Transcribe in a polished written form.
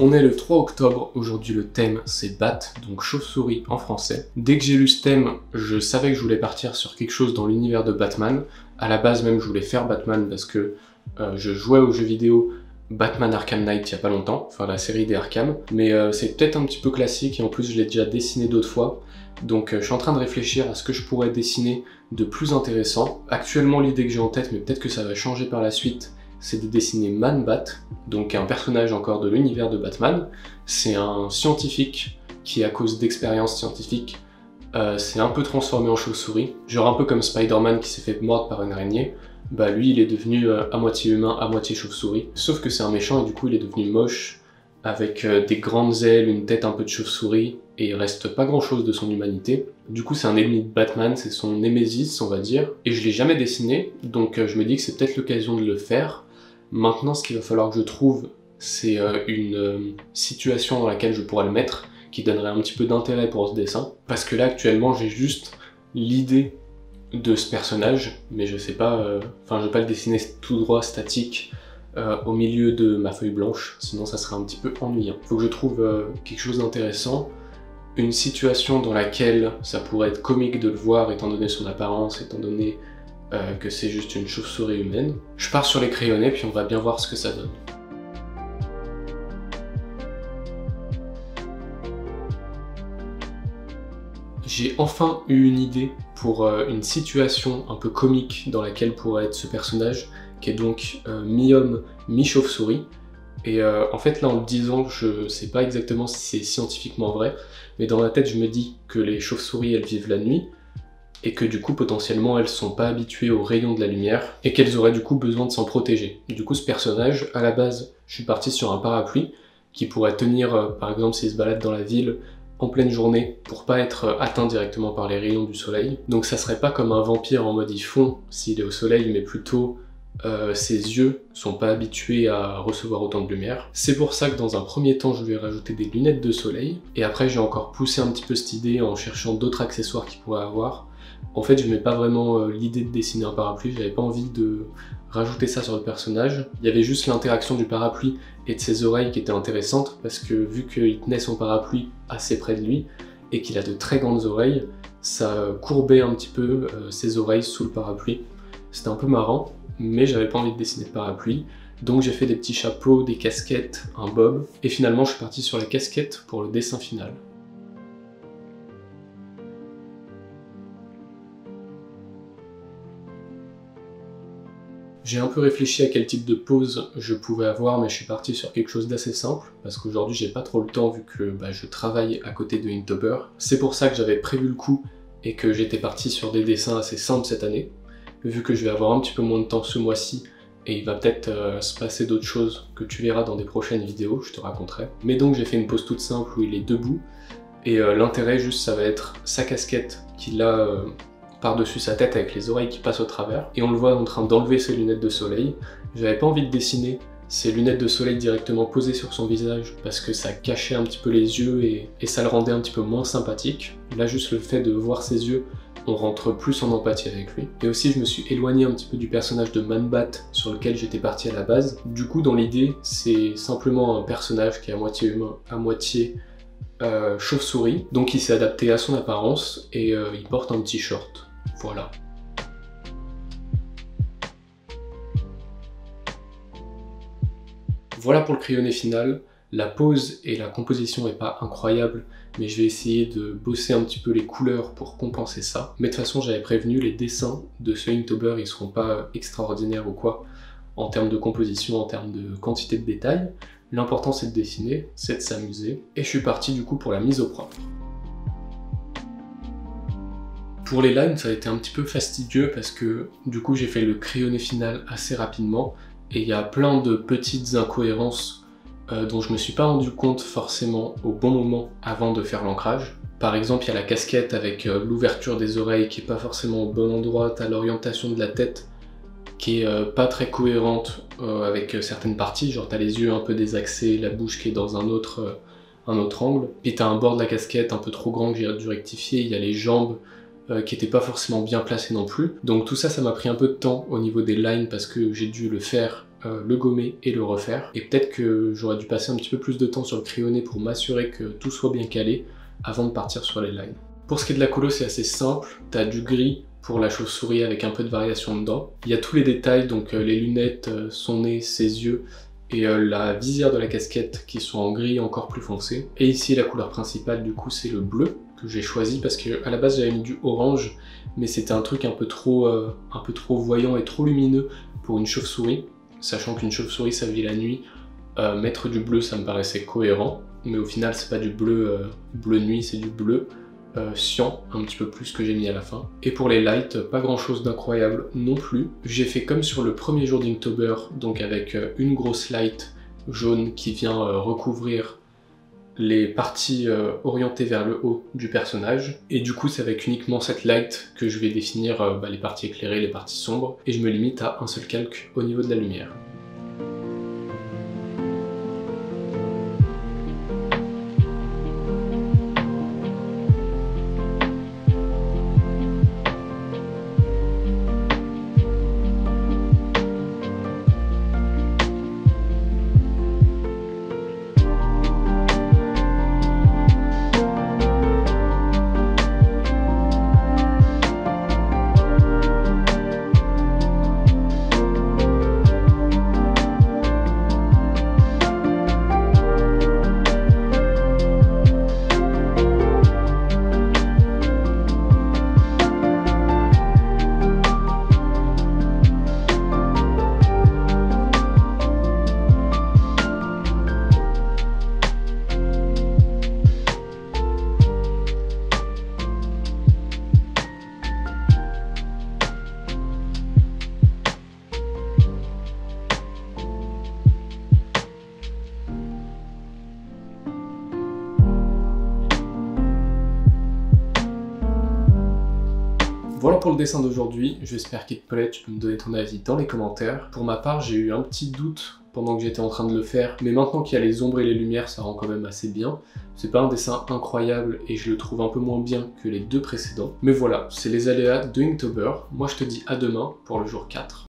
On est le 3 octobre, aujourd'hui le thème c'est Bat, donc chauve-souris en français. Dès que j'ai lu ce thème, je savais que je voulais partir sur quelque chose dans l'univers de Batman. À la base même je voulais faire Batman parce que je jouais aux jeux vidéo Batman Arkham Knight il y a pas longtemps, enfin la série des Arkham, mais c'est peut-être un petit peu classique et en plus je l'ai déjà dessiné d'autres fois. Donc je suis en train de réfléchir à ce que je pourrais dessiner de plus intéressant. Actuellement l'idée que j'ai en tête, mais peut-être que ça va changer par la suite, c'est de dessiner Man-Bat, donc un personnage encore de l'univers de Batman. C'est un scientifique qui, à cause d'expériences scientifiques, s'est un peu transformé en chauve-souris. Genre un peu comme Spider-Man qui s'est fait mordre par une araignée. Bah lui, il est devenu à moitié humain, à moitié chauve-souris. Sauf que c'est un méchant et du coup, il est devenu moche, avec des grandes ailes, une tête un peu de chauve-souris, et il reste pas grand-chose de son humanité. Du coup, c'est un ennemi de Batman, c'est son némésis, on va dire. Et je l'ai jamais dessiné, donc je me dis que c'est peut-être l'occasion de le faire. Maintenant, ce qu'il va falloir que je trouve, c'est une situation dans laquelle je pourrais le mettre, qui donnerait un petit peu d'intérêt pour ce dessin. Parce que là, actuellement, j'ai juste l'idée de ce personnage, mais je sais pas, je vais pas le dessiner tout droit, statique, au milieu de ma feuille blanche, sinon ça serait un petit peu ennuyant. Faut que je trouve quelque chose d'intéressant, une situation dans laquelle ça pourrait être comique de le voir, étant donné son apparence, étant donné que c'est juste une chauve-souris humaine. Je pars sur les crayonnés, puis on va bien voir ce que ça donne. J'ai enfin eu une idée pour une situation un peu comique dans laquelle pourrait être ce personnage, qui est donc mi-homme, mi-chauve-souris. Et en fait là en le disant, je sais pas exactement si c'est scientifiquement vrai, mais dans ma tête je me dis que les chauves-souris elles vivent la nuit, et que du coup potentiellement elles sont pas habituées aux rayons de la lumière, et qu'elles auraient du coup besoin de s'en protéger. Et du coup ce personnage, à la base, je suis parti sur un parapluie, qui pourrait tenir par exemple s'il se balade dans la ville, en pleine journée, pour pas être atteint directement par les rayons du soleil. Donc ça serait pas comme un vampire en mode il fond s'il est au soleil, mais plutôt ses yeux sont pas habitués à recevoir autant de lumière. C'est pour ça que dans un premier temps je vais rajouter des lunettes de soleil, et après j'ai encore poussé un petit peu cette idée en cherchant d'autres accessoires qu'il pourrait avoir. En fait je n'avais pas vraiment l'idée de dessiner un parapluie, j'avais pas envie de rajouter ça sur le personnage. Il y avait juste l'interaction du parapluie et de ses oreilles qui était intéressante, parce que vu qu'il tenait son parapluie assez près de lui, et qu'il a de très grandes oreilles, ça courbait un petit peu ses oreilles sous le parapluie. C'était un peu marrant, mais j'avais pas envie de dessiner de parapluie, donc j'ai fait des petits chapeaux, des casquettes, un bob, et finalement je suis parti sur la casquette pour le dessin final. J'ai un peu réfléchi à quel type de pose je pouvais avoir, mais je suis parti sur quelque chose d'assez simple, parce qu'aujourd'hui j'ai pas trop le temps vu que je travaille à côté de Inktober. C'est pour ça que j'avais prévu le coup et que j'étais parti sur des dessins assez simples cette année, vu que je vais avoir un petit peu moins de temps ce mois-ci, et il va peut-être se passer d'autres choses que tu verras dans des prochaines vidéos, je te raconterai. Mais donc j'ai fait une pose toute simple où il est debout, et l'intérêt juste ça va être sa casquette qu'il a par-dessus sa tête avec les oreilles qui passent au travers, et on le voit en train d'enlever ses lunettes de soleil. J'avais pas envie de dessiner ses lunettes de soleil directement posées sur son visage parce que ça cachait un petit peu les yeux et ça le rendait un petit peu moins sympathique. Là juste le fait de voir ses yeux, on rentre plus en empathie avec lui. Et aussi je me suis éloigné un petit peu du personnage de Man-Bat sur lequel j'étais parti à la base. Du coup dans l'idée c'est simplement un personnage qui est à moitié humain, à moitié chauve-souris, donc il s'est adapté à son apparence et il porte un petit short. Voilà. Voilà pour le crayonné final. La pose et la composition n'est pas incroyable, mais je vais essayer de bosser un petit peu les couleurs pour compenser ça. Mais de toute façon, j'avais prévenu, les dessins de ce Inktober, ils seront pas extraordinaires ou quoi, en termes de composition, en termes de quantité de détails. L'important c'est de dessiner, c'est de s'amuser, et je suis parti du coup pour la mise au propre. Pour les lines, ça a été un petit peu fastidieux parce que du coup j'ai fait le crayonné final assez rapidement et il y a plein de petites incohérences dont je me suis pas rendu compte forcément au bon moment avant de faire l'ancrage. Par exemple, il y a la casquette avec l'ouverture des oreilles qui est pas forcément au bon endroit, t'as l'orientation de la tête qui est pas très cohérente avec certaines parties, genre t'as les yeux un peu désaxés, la bouche qui est dans un autre angle, puis t'as un bord de la casquette un peu trop grand que j'ai dû rectifier, il y a les jambes qui n'était pas forcément bien placé non plus. Donc tout ça, ça m'a pris un peu de temps au niveau des lines parce que j'ai dû le faire le gommer et le refaire. Et peut-être que j'aurais dû passer un petit peu plus de temps sur le crayonné pour m'assurer que tout soit bien calé avant de partir sur les lines. Pour ce qui est de la colo, c'est assez simple. T'as du gris pour la chauve-souris avec un peu de variation dedans. Il y a tous les détails, donc les lunettes, son nez, ses yeux et la visière de la casquette qui sont en gris encore plus foncé. Et ici la couleur principale du coup c'est le bleu que j'ai choisi parce que à la base j'avais mis du orange, mais c'était un truc un peu trop voyant et trop lumineux pour une chauve-souris, sachant qu'une chauve-souris ça vit la nuit. Mettre du bleu ça me paraissait cohérent, mais au final c'est pas du bleu bleu nuit, c'est du bleu cyan, un petit peu plus que j'ai mis à la fin. Et pour les lights, pas grand chose d'incroyable non plus. J'ai fait comme sur le premier jour d'Inktober, donc avec une grosse light jaune qui vient recouvrir les parties orientées vers le haut du personnage. Et du coup c'est avec uniquement cette light que je vais définir les parties éclairées, les parties sombres, et je me limite à un seul calque au niveau de la lumière. Voilà pour le dessin d'aujourd'hui, j'espère qu'il te plaît, tu peux me donner ton avis dans les commentaires. Pour ma part, j'ai eu un petit doute pendant que j'étais en train de le faire, mais maintenant qu'il y a les ombres et les lumières, ça rend quand même assez bien. C'est pas un dessin incroyable et je le trouve un peu moins bien que les deux précédents. Mais voilà, c'est les aléas de Inktober. Moi je te dis à demain pour le jour 4.